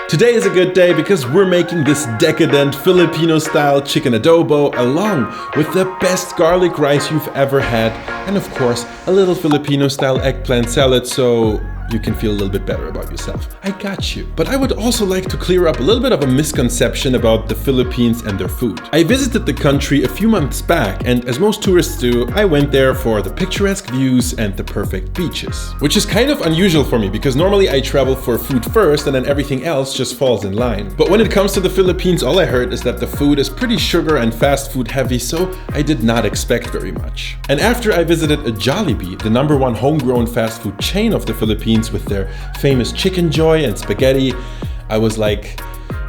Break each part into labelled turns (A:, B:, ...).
A: Today is a good day because we're making this decadent Filipino-style chicken adobo along with the best garlic rice you've ever had and of course a little Filipino-style eggplant salad so you can feel a little bit better about yourself. I got you. But I would also like to clear up a little bit of a misconception about the Philippines and their food. I visited the country a few months back and as most tourists do, I went there for the picturesque views and the perfect beaches. Which is kind of unusual for me because normally I travel for food first and then everything else just falls in line. But when it comes to the Philippines, all I heard is that the food is pretty sugar and fast food heavy, so I did not expect very much. And after I visited a Jollibee, the #1 homegrown fast food chain of the Philippines, with their famous chicken joy and spaghetti, I was like,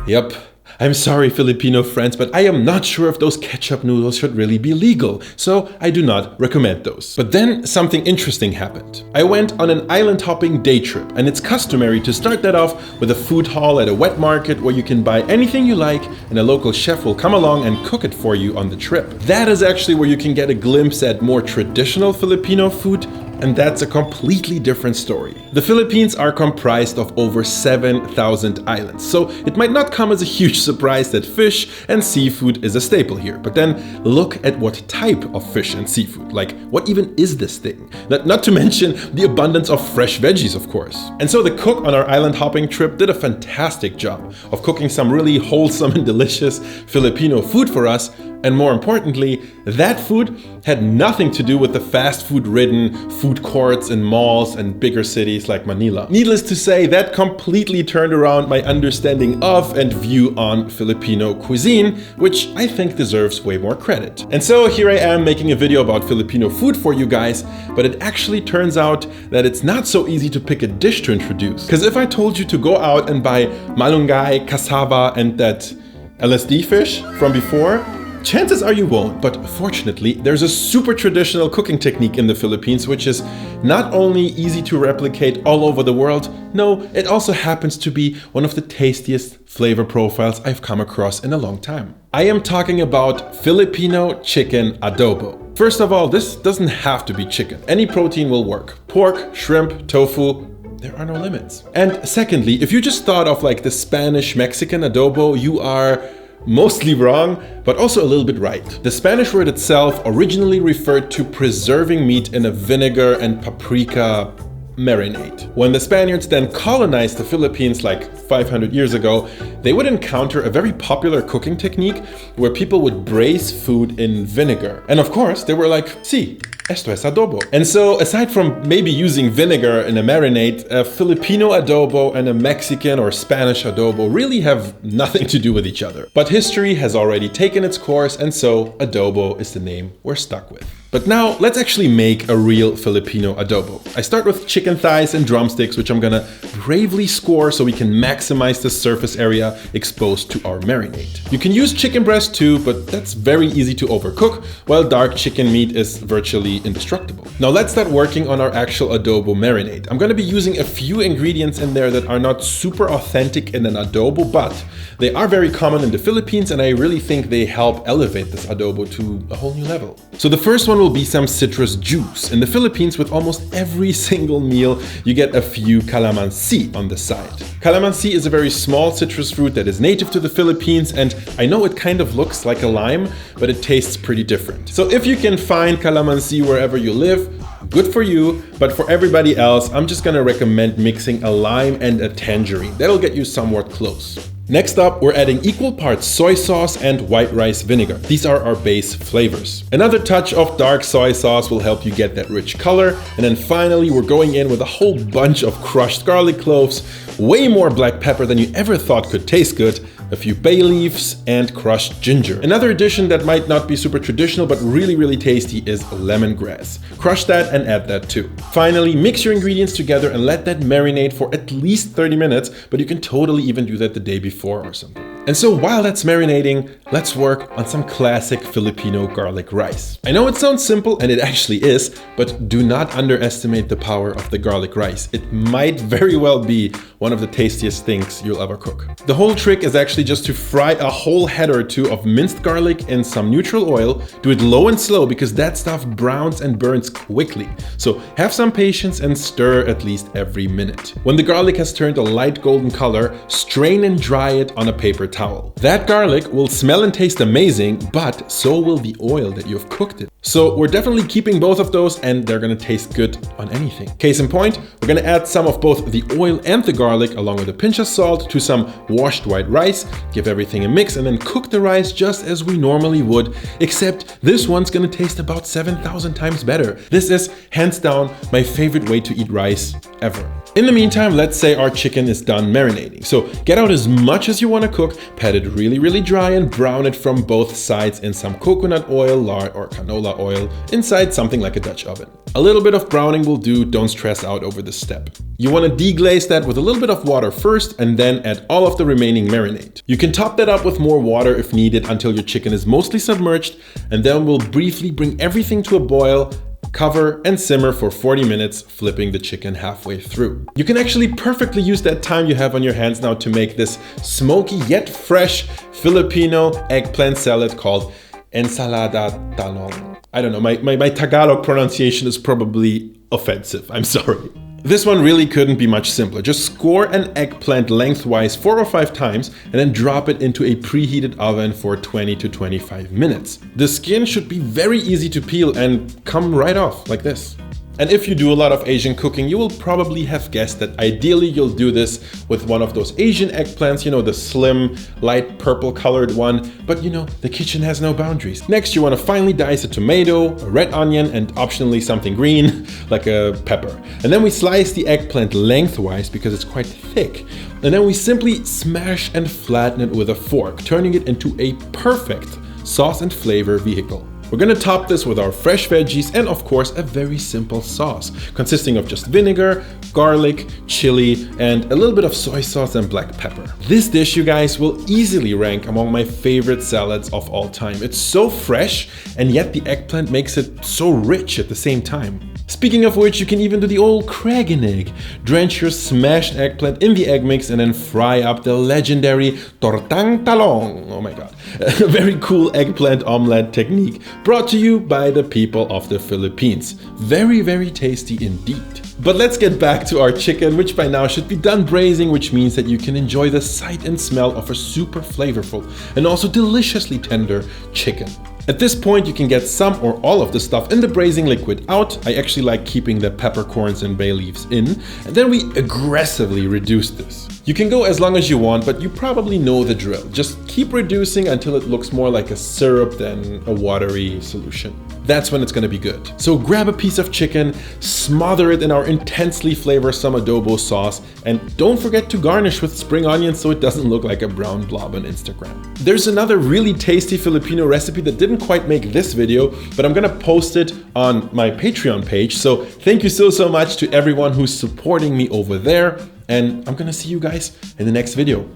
A: yep, I'm sorry Filipino friends, but I am not sure if those ketchup noodles should really be legal, so I do not recommend those. But then something interesting happened. I went on an island hopping day trip, and it's customary to start that off with a food hall at a wet market where you can buy anything you like and a local chef will come along and cook it for you on the trip. That is actually where you can get a glimpse at more traditional Filipino food, and that's a completely different story. The Philippines are comprised of over 7,000 islands, so it might not come as a huge surprise that fish and seafood is a staple here. But then look at what type of fish and seafood, like what even is this thing? Not to mention the abundance of fresh veggies, of course. And so the cook on our island hopping trip did a fantastic job of cooking some really wholesome and delicious Filipino food for us. And more importantly, that food had nothing to do with the fast food ridden food courts and malls and bigger cities like Manila. Needless to say, that completely turned around my understanding of and view on Filipino cuisine, which I think deserves way more credit. And so here I am making a video about Filipino food for you guys, but it actually turns out that it's not so easy to pick a dish to introduce. Because if I told you to go out and buy malunggay, cassava, and that LSD fish from before, chances are you won't, but fortunately, there's a super traditional cooking technique in the Philippines which is not only easy to replicate all over the world, no, it also happens to be one of the tastiest flavor profiles I've come across in a long time. I am talking about Filipino chicken adobo. First of all, this doesn't have to be chicken. Any protein will work. Pork, shrimp, tofu, there are no limits. And secondly, if you just thought of like the Spanish Mexican adobo, you are mostly wrong, but also a little bit right. The Spanish word itself originally referred to preserving meat in a vinegar and paprika marinade. When the Spaniards then colonized the Philippines like 500 years ago, they would encounter a very popular cooking technique where people would braise food in vinegar. And of course, they were like, sí, esto es adobo. And so aside from maybe using vinegar in a marinade, a Filipino adobo and a Mexican or Spanish adobo really have nothing to do with each other. But history has already taken its course, and so adobo is the name we're stuck with. But now let's actually make a real Filipino adobo. I start with chicken thighs and drumsticks, which I'm gonna bravely score so we can maximize the surface area exposed to our marinade. You can use chicken breast too, but that's very easy to overcook, while dark chicken meat is virtually indestructible. Now let's start working on our actual adobo marinade. I'm gonna be using a few ingredients in there that are not super authentic in an adobo, but they are very common in the Philippines, and I really think they help elevate this adobo to a whole new level. So the first one will be some citrus juice. In the Philippines, with almost every single meal, you get a few calamansi on the side. Calamansi is a very small citrus fruit that is native to the Philippines, and I know it kind of looks like a lime, but it tastes pretty different. So if you can find calamansi wherever you live, good for you, but for everybody else, I'm just gonna recommend mixing a lime and a tangerine. That'll get you somewhat close. Next up, we're adding equal parts soy sauce and white rice vinegar. These are our base flavors. Another touch of dark soy sauce will help you get that rich color. And then finally, we're going in with a whole bunch of crushed garlic cloves, way more black pepper than you ever thought could taste good, a few bay leaves, and crushed ginger. Another addition that might not be super traditional but really tasty is lemongrass. Crush that and add that too. Finally, mix your ingredients together and let that marinate for at least 30 minutes, but you can totally even do that the day before or something. And so while that's marinating, let's work on some classic Filipino garlic rice. I know it sounds simple, and it actually is, but do not underestimate the power of the garlic rice. It might very well be one of the tastiest things you'll ever cook. The whole trick is actually just to fry a whole head or two of minced garlic in some neutral oil. Do it low and slow because that stuff browns and burns quickly. So have some patience and stir at least every minute. When the garlic has turned a light golden color, strain and dry it on a paper towel. That garlic will smell and taste amazing, but so will the oil that you've cooked it. So we're definitely keeping both of those, and they're gonna taste good on anything. Case in point, we're gonna add some of both the oil and the garlic along with a pinch of salt to some washed white rice, give everything a mix, and then cook the rice just as we normally would, except this one's gonna taste about 7,000 times better. This is hands down my favorite way to eat rice ever. In the meantime, let's say our chicken is done marinating. So get out as much as you want to cook, pat it really dry, and brown it from both sides in some coconut oil, lard, or canola oil inside something like a Dutch oven. A little bit of browning will do, don't stress out over this step. You want to deglaze that with a little bit of water first and then add all of the remaining marinade. You can top that up with more water if needed until your chicken is mostly submerged, and then we'll briefly bring everything to a boil, cover and simmer for 40 minutes, flipping the chicken halfway through. You can actually perfectly use that time you have on your hands now to make this smoky yet fresh Filipino eggplant salad called Ensalada talong. I don't know, my Tagalog pronunciation is probably offensive, I'm sorry. This one really couldn't be much simpler. Just score an eggplant lengthwise 4 or 5 times and then drop it into a preheated oven for 20 to 25 minutes. The skin should be very easy to peel and come right off like this. And if you do a lot of Asian cooking, you will probably have guessed that ideally you'll do this with one of those Asian eggplants, you know, the slim, light purple colored one. But you know, the kitchen has no boundaries. Next, you want to finely dice a tomato, a red onion, and optionally something green, like a pepper. And then we slice the eggplant lengthwise because it's quite thick. And then we simply smash and flatten it with a fork, turning it into a perfect sauce and flavor vehicle. We're gonna top this with our fresh veggies and of course a very simple sauce consisting of just vinegar, garlic, chili, and a little bit of soy sauce and black pepper. This dish, you guys, will easily rank among my favorite salads of all time. It's so fresh, and yet the eggplant makes it so rich at the same time. Speaking of which, you can even do the old Craig and egg. Drench your smashed eggplant in the egg mix and then fry up the legendary tortang talong. Oh my god. A very cool eggplant omelette technique brought to you by the people of the Philippines. Very tasty indeed. But let's get back to our chicken, which by now should be done braising, which means that you can enjoy the sight and smell of a super flavorful and also deliciously tender chicken. At this point, you can get some or all of the stuff in the braising liquid out. I actually like keeping the peppercorns and bay leaves in. And then we aggressively reduce this. You can go as long as you want, but you probably know the drill. Just keep reducing until it looks more like a syrup than a watery solution. That's when it's gonna be good. So grab a piece of chicken, smother it in our intensely flavorsome adobo sauce, and don't forget to garnish with spring onions so it doesn't look like a brown blob on Instagram. There's another really tasty Filipino recipe that didn't quite make this video, but I'm gonna post it on my Patreon page. So thank you so much to everyone who's supporting me over there, and I'm gonna see you guys in the next video.